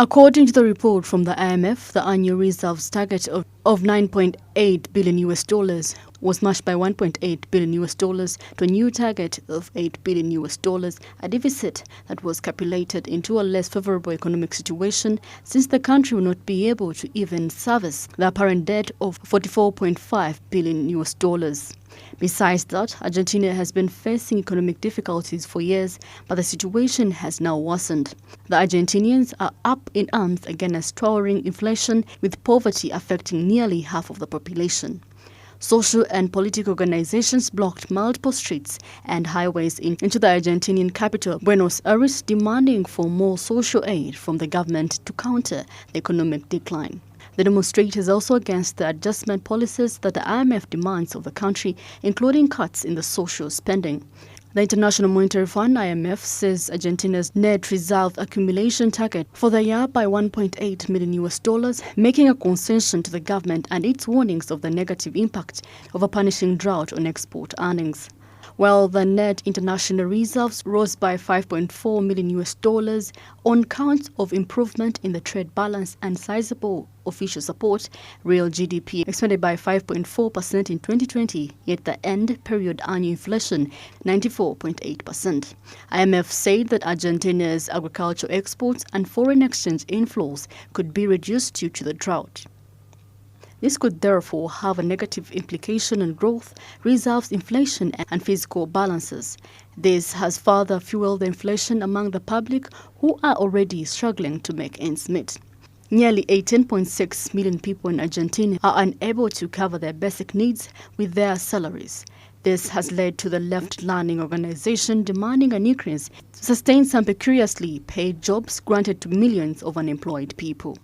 According to the report from the IMF, the annual reserves target of $9.8 billion was matched by $1.8 billion to a new target of $8 billion, a deficit that was calculated into a less favorable economic situation since the country will not be able to even service the apparent debt of $44.5 billion. Besides that, Argentina has been facing economic difficulties for years, but the situation has now worsened. The Argentinians are up in arms against towering inflation, with poverty affecting nearly half of the population. Social and political organizations blocked multiple streets and highways into the Argentinian capital, Buenos Aires, demanding for more social aid from the government to counter the economic decline. The demonstrators also against the adjustment policies that the IMF demands of the country, including cuts in the social spending. The International Monetary Fund, IMF, says Argentina's net reserve accumulation target for the year by $1.8 million, making a concession to the government and its warnings of the negative impact of a punishing drought on export earnings. While the net international reserves rose by $5.4 million on count of improvement in the trade balance and sizable official support, real GDP expanded by 5.4% in 2020, yet the end period annual inflation 94.8%. IMF said that Argentina's agricultural exports and foreign exchange inflows could be reduced due to the drought. This could therefore have a negative implication on growth, reserves, inflation, and fiscal balances. This has further fueled the inflation among the public, who are already struggling to make ends meet. Nearly 18.6 million people in Argentina are unable to cover their basic needs with their salaries. This has led to the left-leaning organization demanding an increase to sustain some precariously paid jobs granted to millions of unemployed people.